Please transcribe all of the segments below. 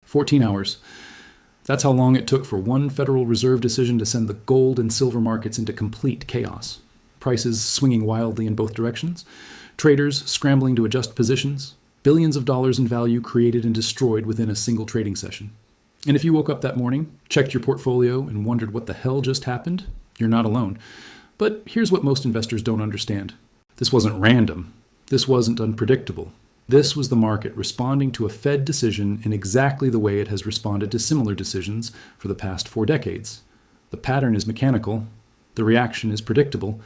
14 hours. That's how long it took for one Federal Reserve decision to send the gold and silver markets into complete chaos. Prices swinging wildly in both directions, traders scrambling to adjust positions, billions of dollars in value created and destroyed within a single trading session. And if you woke up that morning, checked your portfolio, and wondered what the hell just happened, you're not alone. But here's what most investors don't understand. This wasn't random. This wasn't unpredictable. This was the market responding to a Fed decision in exactly the way it has responded to similar decisions for the past 4 decades. The pattern is mechanical. The reaction is predictable.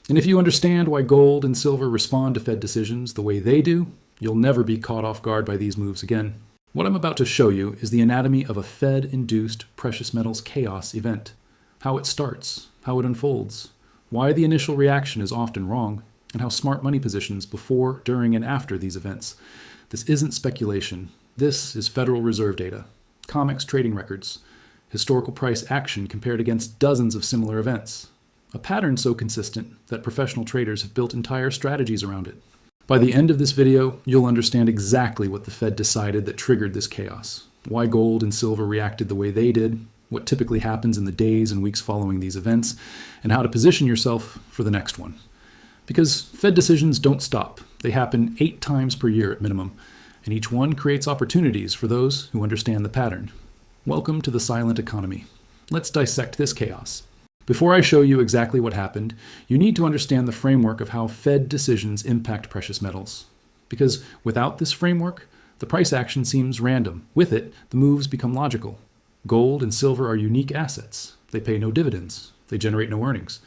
And if you understand why gold and silver respond to Fed decisions the way they do, you'll never be caught off guard by these moves again. What I'm about to show you is the anatomy of a Fed-induced precious metals chaos event. How it starts, how it unfolds, why the initial reaction is often wrong, and how smart money positions before, during, and after these events. This isn't speculation. This is Federal Reserve data, COMEX trading records, historical price action compared against dozens of similar events. A pattern so consistent that professional traders have built entire strategies around it. By the end of this video, you'll understand exactly what the Fed decided that triggered this chaos, why gold and silver reacted the way they did, what typically happens in the days and weeks following these events, and how to position yourself for the next one. Because Fed decisions don't stop. They happen 8 times per year at minimum, and each one creates opportunities for those who understand the pattern. Welcome to the silent economy. Let's dissect this chaos. Before I show you exactly what happened, you need to understand the framework of how Fed decisions impact precious metals. Because without this framework, the price action seems random. With it, the moves become logical. Gold and silver are unique assets. They pay no dividends. They generate no earnings.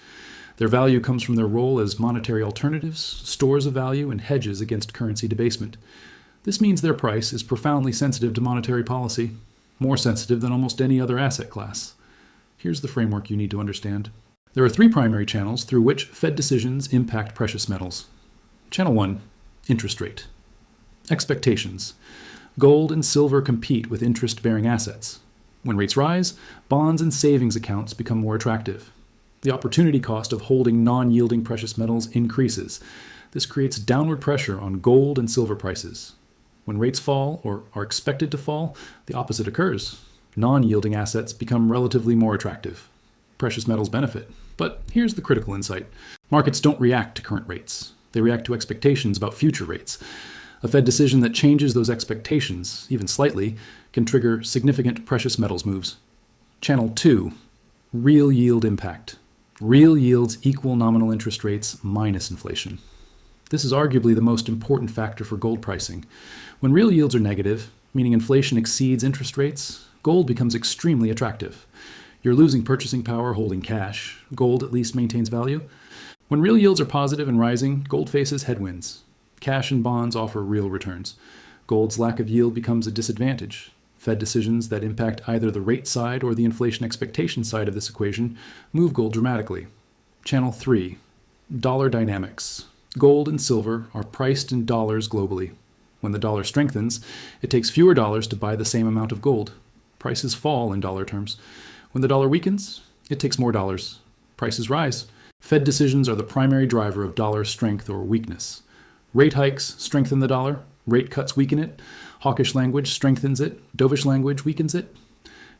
Their value comes from their role as monetary alternatives, stores of value, and hedges against currency debasement. This means their price is profoundly sensitive to monetary policy, more sensitive than almost any other asset class. Here's the framework you need to understand. There are 3 primary channels through which Fed decisions impact precious metals. Channel 1, interest rate. Expectations. Gold and silver compete with interest-bearing assets. When rates rise, bonds and savings accounts become more attractive. The opportunity cost of holding non-yielding precious metals increases. This creates downward pressure on gold and silver prices. When rates fall, or are expected to fall, the opposite occurs. Non-yielding assets become relatively more attractive. Precious metals benefit. But here's the critical insight. Markets don't react to current rates. They react to expectations about future rates. A Fed decision that changes those expectations, even slightly, can trigger significant precious metals moves. Channel 2, real yield impact. Real yields equal nominal interest rates minus inflation. This is arguably the most important factor for gold pricing. When real yields are negative, meaning inflation exceeds interest rates, gold becomes extremely attractive. You're losing purchasing power holding cash. Gold at least maintains value. When real yields are positive and rising, gold faces headwinds. Cash and bonds offer real returns. Gold's lack of yield becomes a disadvantage. Fed decisions that impact either the rate side or the inflation expectation side of this equation move gold dramatically. Channel 3, dollar dynamics. Gold and silver are priced in dollars globally. When the dollar strengthens, it takes fewer dollars to buy the same amount of gold. Prices fall in dollar terms. When the dollar weakens, it takes more dollars. Prices rise. Fed decisions are the primary driver of dollar strength or weakness. Rate hikes strengthen the dollar. Rate cuts weaken it. Hawkish language strengthens it. Dovish language weakens it.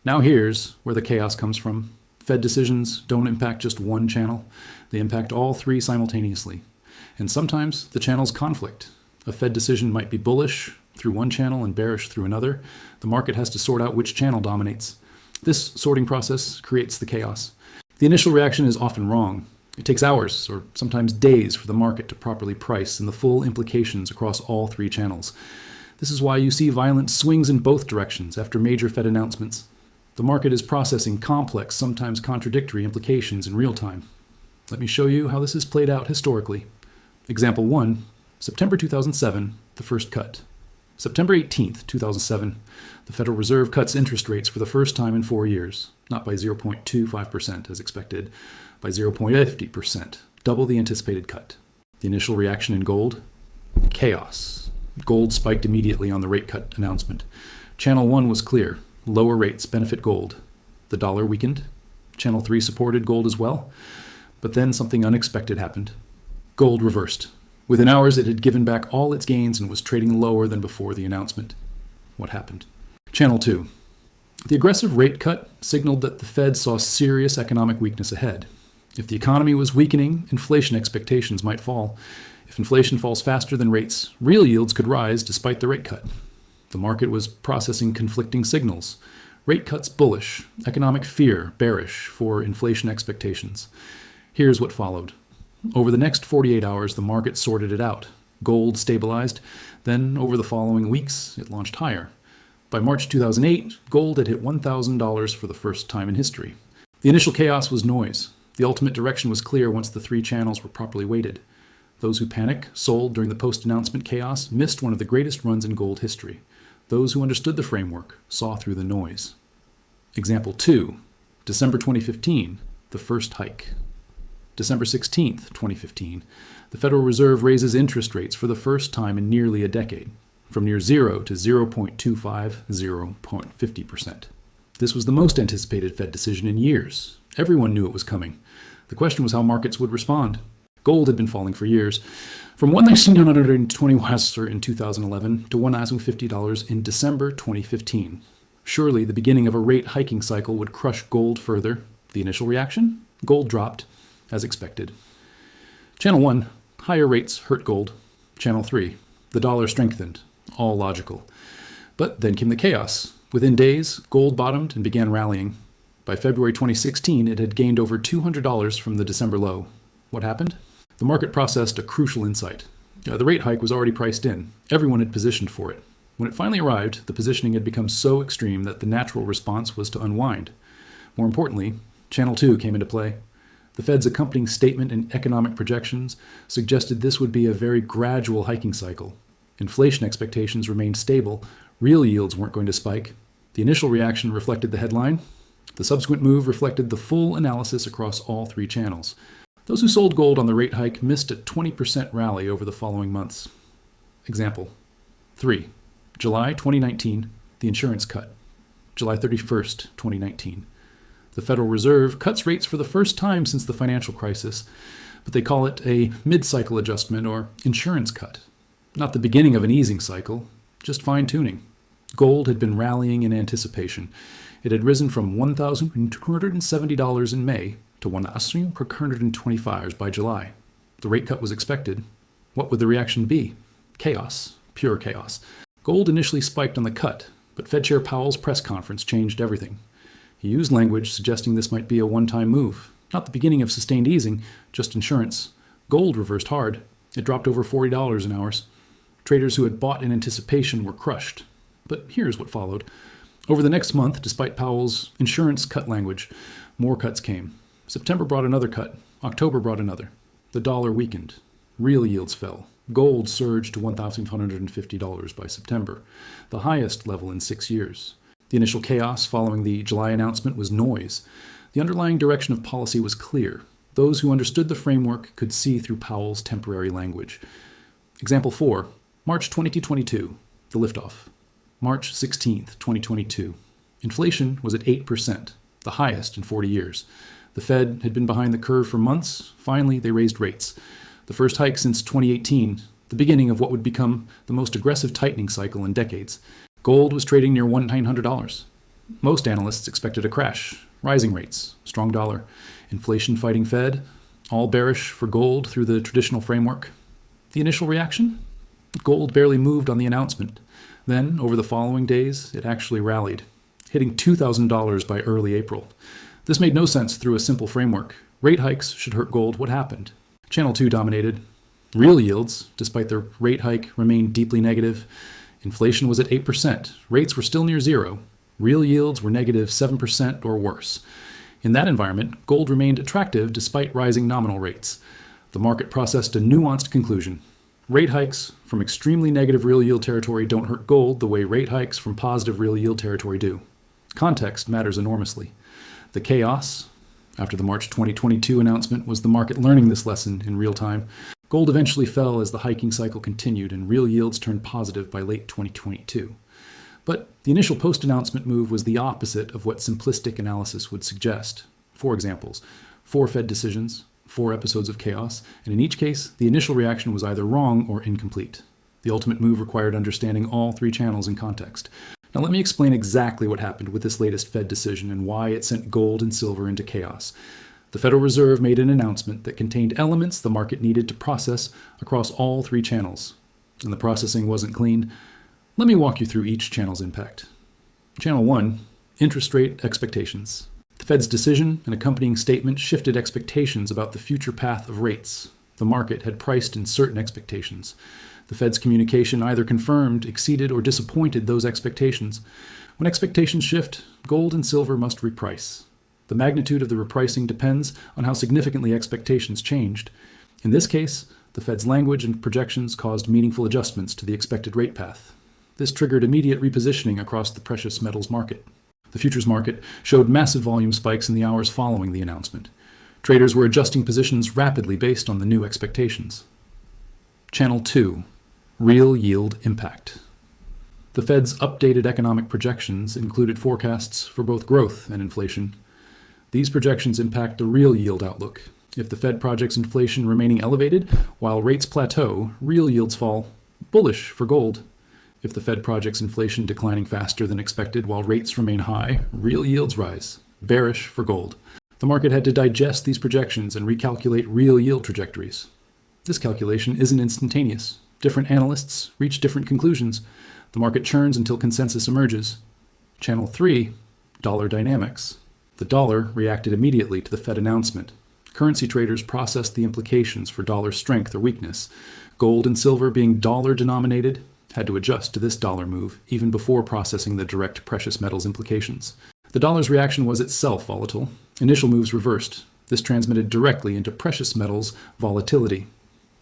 Now here's where the chaos comes from. Fed decisions don't impact just one channel. They impact all 3 simultaneously. And sometimes the channels conflict. A Fed decision might be bullish through one channel and bearish through another. The market has to sort out which channel dominates. This sorting process creates the chaos. The initial reaction is often wrong. It takes hours or sometimes days for the market to properly price in the full implications across all 3 channels. This is why you see violent swings in both directions after major Fed announcements. The market is processing complex, sometimes contradictory implications in real time. Let me show you how this has played out historically. Example 1, September 2007, the first cut. September 18th, 2007, the Federal Reserve cuts interest rates for the first time in 4 years, not by 0.25% as expected, by 0.50%, double the anticipated cut. The initial reaction in gold? Chaos. Gold spiked immediately on the rate cut announcement. Channel 1 was clear. Lower rates benefit gold. The dollar weakened. Channel 3 supported gold as well. But then something unexpected happened. Gold reversed. Within hours, it had given back all its gains and was trading lower than before the announcement. What happened? Channel 2. The aggressive rate cut signaled that the Fed saw serious economic weakness ahead. If the economy was weakening, inflation expectations might fall. If inflation falls faster than rates, real yields could rise despite the rate cut. The market was processing conflicting signals. Rate cuts bullish, economic fear bearish for inflation expectations. Here's what followed. Over the next 48 hours, the market sorted it out. Gold stabilized. Then, over the following weeks, it launched higher. By March 2008, gold had hit $1,000 for the first time in history. The initial chaos was noise. The ultimate direction was clear once the three channels were properly weighted. Those who panicked, sold during the post-announcement chaos, missed one of the greatest runs in gold history. Those who understood the framework saw through the noise. Example 2, December 2015, the first hike. December 16th, 2015, the Federal Reserve raises interest rates for the first time in nearly a decade, from near 0 to 0.25, 0.50%. This was the most anticipated Fed decision in years. Everyone knew it was coming. The question was how markets would respond. Gold had been falling for years, from $1,920 in 2011 to $1,050 in December 2015. Surely the beginning of a rate hiking cycle would crush gold further. The initial reaction? Gold dropped, as expected. Channel 1, higher rates hurt gold. Channel 3, the dollar strengthened. All logical. But then came the chaos. Within days, gold bottomed and began rallying. By February 2016, it had gained over $200 from the December low. What happened? The market processed a crucial insight. The rate hike was already priced in. Everyone had positioned for it. When it finally arrived, the positioning had become so extreme that the natural response was to unwind. More importantly, Channel 2 came into play. The Fed's accompanying statement and economic projections suggested this would be a very gradual hiking cycle. Inflation expectations remained stable. Real yields weren't going to spike. The initial reaction reflected the headline. The subsequent move reflected the full analysis across all three channels. Those who sold gold on the rate hike missed a 20% rally over the following months. Example 3. July 2019, the insurance cut. July 31st, 2019. The Federal Reserve cuts rates for the first time since the financial crisis, but they call it a mid-cycle adjustment or insurance cut. Not the beginning of an easing cycle, just fine-tuning. Gold had been rallying in anticipation. It had risen from $1,270 in May to $1,125 by July. The rate cut was expected. What would the reaction be? Chaos, pure chaos. Gold initially spiked on the cut, but Fed Chair Powell's press conference changed everything. He used language suggesting this might be a one-time move, not the beginning of sustained easing, just insurance. Gold reversed hard. It dropped over $40 in hours. Traders who had bought in anticipation were crushed. But here's what followed. Over the next month, despite Powell's insurance cut language, more cuts came. September brought another cut. October brought another. The dollar weakened. Real yields fell. Gold surged to $1,550 by September, the highest level in 6 years. The initial chaos following the July announcement was noise. The underlying direction of policy was clear. Those who understood the framework could see through Powell's temporary language. Example 4, March 2022, the liftoff. March 16th, 2022. Inflation was at 8%, the highest in 40 years. The Fed had been behind the curve for months. Finally, they raised rates. The first hike since 2018, the beginning of what would become the most aggressive tightening cycle in decades. Gold was trading near $1,900. Most analysts expected a crash. Rising rates, strong dollar, inflation fighting Fed, all bearish for gold through the traditional framework. The initial reaction? Gold barely moved on the announcement. Then, over the following days, it actually rallied, hitting $2,000 by early April. This made no sense through a simple framework. Rate hikes should hurt gold. What happened? Channel 2 dominated. Real yields, despite the rate hike, remained deeply negative. Inflation was at 8%. Rates were still near zero. Real yields were negative 7% or worse. In that environment, gold remained attractive despite rising nominal rates. The market processed a nuanced conclusion. Rate hikes from extremely negative real yield territory don't hurt gold the way rate hikes from positive real yield territory do. Context matters enormously. The chaos after the March 2022 announcement was the market learning this lesson in real time. Gold eventually fell as the hiking cycle continued and real yields turned positive by late 2022. But the initial post-announcement move was the opposite of what simplistic analysis would suggest. 4 examples, 4 Fed decisions, 4 episodes of chaos, and in each case, the initial reaction was either wrong or incomplete. The ultimate move required understanding all 3 channels in context. Now let me explain exactly what happened with this latest Fed decision and why it sent gold and silver into chaos. The Federal Reserve made an announcement that contained elements the market needed to process across all three channels, and the processing wasn't clean. Let me walk you through each channel's impact. Channel 1, interest rate expectations. The Fed's decision and accompanying statement shifted expectations about the future path of rates. The market had priced in certain expectations. The Fed's communication either confirmed, exceeded, or disappointed those expectations. When expectations shift, gold and silver must reprice. The magnitude of the repricing depends on how significantly expectations changed. In this case, the Fed's language and projections caused meaningful adjustments to the expected rate path. This triggered immediate repositioning across the precious metals market. The futures market showed massive volume spikes in the hours following the announcement. Traders were adjusting positions rapidly based on the new expectations. Channel 2, real yield impact. The Fed's updated economic projections included forecasts for both growth and inflation. These projections impact the real yield outlook. If the Fed projects inflation remaining elevated while rates plateau, real yields fall. Bullish for gold. If the Fed projects inflation declining faster than expected while rates remain high, real yields rise. Bearish for gold. The market had to digest these projections and recalculate real yield trajectories. This calculation isn't instantaneous. Different analysts reach different conclusions. The market churns until consensus emerges. Channel 3, dollar dynamics. The dollar reacted immediately to the Fed announcement. Currency traders processed the implications for dollar strength or weakness. Gold and silver, being dollar-denominated, had to adjust to this dollar move even before processing the direct precious metals implications. The dollar's reaction was itself volatile. Initial moves reversed. This transmitted directly into precious metals volatility.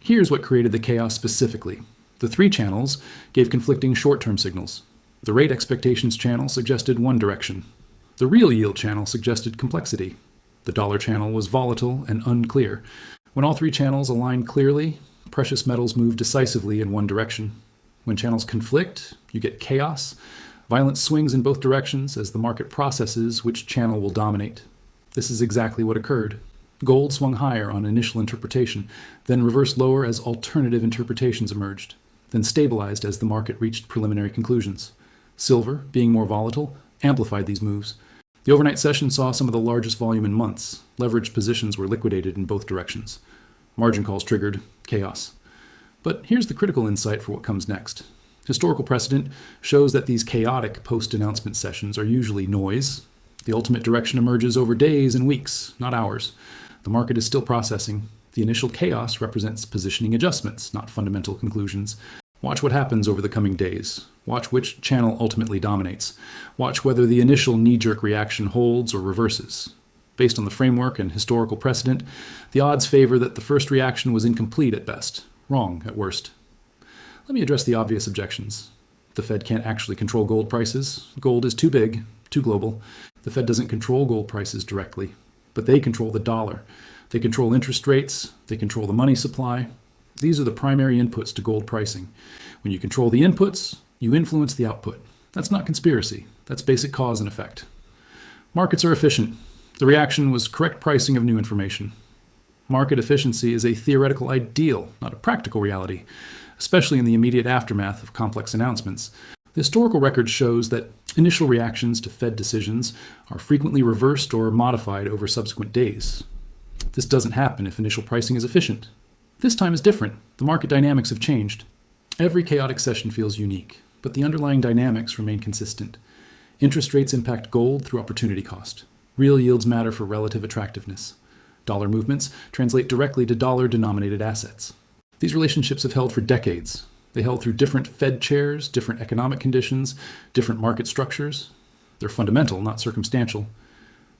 Here's what created the chaos specifically. The three channels gave conflicting short-term signals. The rate expectations channel suggested one direction. The real yield channel suggested complexity. The dollar channel was volatile and unclear. When all three channels align clearly, precious metals move decisively in one direction. When channels conflict, you get chaos, violent swings in both directions as the market processes which channel will dominate. This is exactly what occurred. Gold swung higher on initial interpretation, then reversed lower as alternative interpretations emerged, then stabilized as the market reached preliminary conclusions. Silver, being more volatile, amplified these moves. The overnight session saw some of the largest volume in months. Leveraged positions were liquidated in both directions. Margin calls triggered chaos. But here's the critical insight for what comes next. Historical precedent shows that these chaotic post-announcement sessions are usually noise. The ultimate direction emerges over days and weeks, not hours. The market is still processing. The initial chaos represents positioning adjustments, not fundamental conclusions. Watch what happens over the coming days. Watch which channel ultimately dominates. Watch whether the initial knee-jerk reaction holds or reverses. Based on the framework and historical precedent, the odds favor that the first reaction was incomplete at best, wrong at worst. Let me address the obvious objections. The Fed can't actually control gold prices. Gold is too big, too global. The Fed doesn't control gold prices directly, but they control the dollar. They control interest rates. They control the money supply. These are the primary inputs to gold pricing. When you control the inputs, you influence the output. That's not conspiracy. That's basic cause and effect. Markets are efficient. The reaction was correct pricing of new information. Market efficiency is a theoretical ideal, not a practical reality, especially in the immediate aftermath of complex announcements. The historical record shows that initial reactions to Fed decisions are frequently reversed or modified over subsequent days. This doesn't happen if initial pricing is efficient. This time is different. The market dynamics have changed. Every chaotic session feels unique, but the underlying dynamics remain consistent. Interest rates impact gold through opportunity cost. Real yields matter for relative attractiveness. Dollar movements translate directly to dollar-denominated assets. These relationships have held for decades. They held through different Fed chairs, different economic conditions, different market structures. They're fundamental, not circumstantial.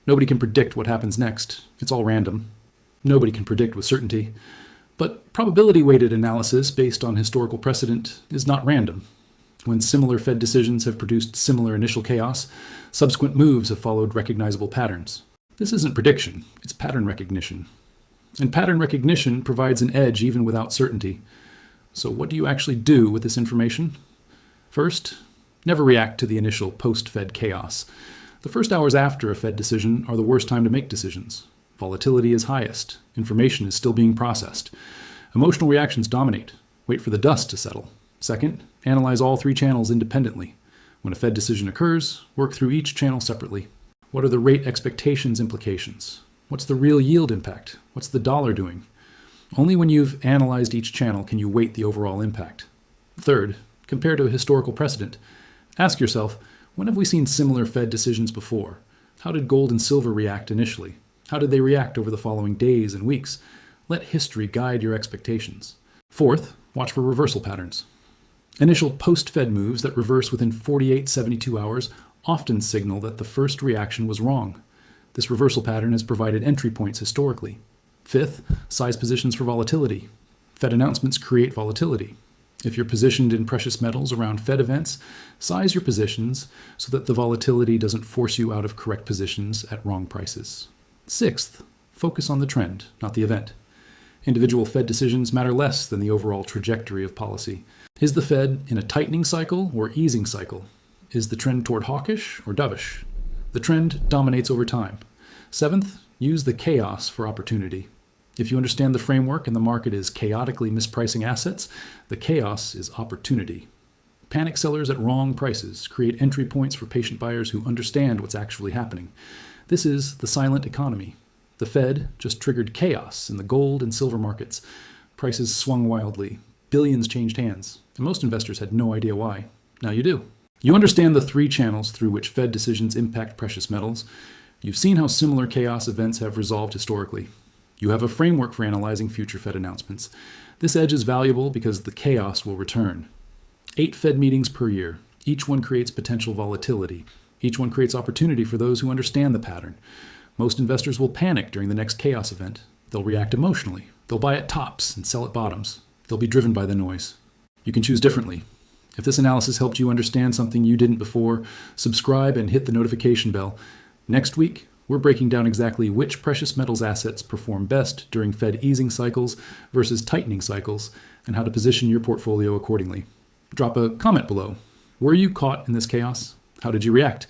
Nobody can predict what happens next. It's all random. Nobody can predict with certainty. But probability-weighted analysis based on historical precedent is not random. When similar Fed decisions have produced similar initial chaos, subsequent moves have followed recognizable patterns. This isn't prediction, it's pattern recognition. And pattern recognition provides an edge even without certainty. So what do you actually do with this information? First, never react to the initial post-Fed chaos. The first hours after a Fed decision are the worst time to make decisions. Volatility is highest. Information is still being processed. Emotional reactions dominate. Wait for the dust to settle. Second, analyze all three channels independently. When a Fed decision occurs, work through each channel separately. What are the rate expectations implications? What's the real yield impact? What's the dollar doing? Only when you've analyzed each channel can you weight the overall impact. Third, compare to a historical precedent. Ask yourself, when have we seen similar Fed decisions before? How did gold and silver react initially? How did they react over the following days and weeks? Let history guide your expectations. Fourth, watch for reversal patterns. Initial post-Fed moves that reverse within 48-72 hours often signal that the first reaction was wrong. This reversal pattern has provided entry points historically. Fifth, size positions for volatility. Fed announcements create volatility. If you're positioned in precious metals around Fed events, size your positions so that the volatility doesn't force you out of correct positions at wrong prices. Sixth, focus on the trend, not the event. Individual Fed decisions matter less than the overall trajectory of policy. Is the Fed in a tightening cycle or easing cycle? Is the trend toward hawkish or dovish? The trend dominates over time. Seventh, use the chaos for opportunity. If you understand the framework and the market is chaotically mispricing assets, the chaos is opportunity. Panic sellers at wrong prices create entry points for patient buyers who understand what's actually happening. This is the silent economy. The Fed just triggered chaos in the gold and silver markets. Prices swung wildly. Billions changed hands. And most investors had no idea why. Now you do. You understand the three channels through which Fed decisions impact precious metals. You've seen how similar chaos events have resolved historically. You have a framework for analyzing future Fed announcements. This edge is valuable because the chaos will return. 8 Fed meetings per year. Each one creates potential volatility. Each one creates opportunity for those who understand the pattern. Most investors will panic during the next chaos event. They'll react emotionally. They'll buy at tops and sell at bottoms. They'll be driven by the noise. You can choose differently. If this analysis helped you understand something you didn't before, subscribe and hit the notification bell. Next week, we're breaking down exactly which precious metals assets perform best during Fed easing cycles versus tightening cycles, and how to position your portfolio accordingly. Drop a comment below. Were you caught in this chaos? How did you react?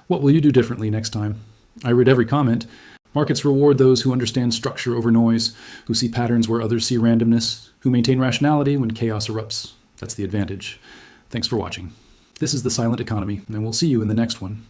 What will you do differently next time? I read every comment. Markets reward those who understand structure over noise, who see patterns where others see randomness, who maintain rationality when chaos erupts. That's the advantage. Thanks for watching. This is The Silent Economy, and we'll see you in the next one.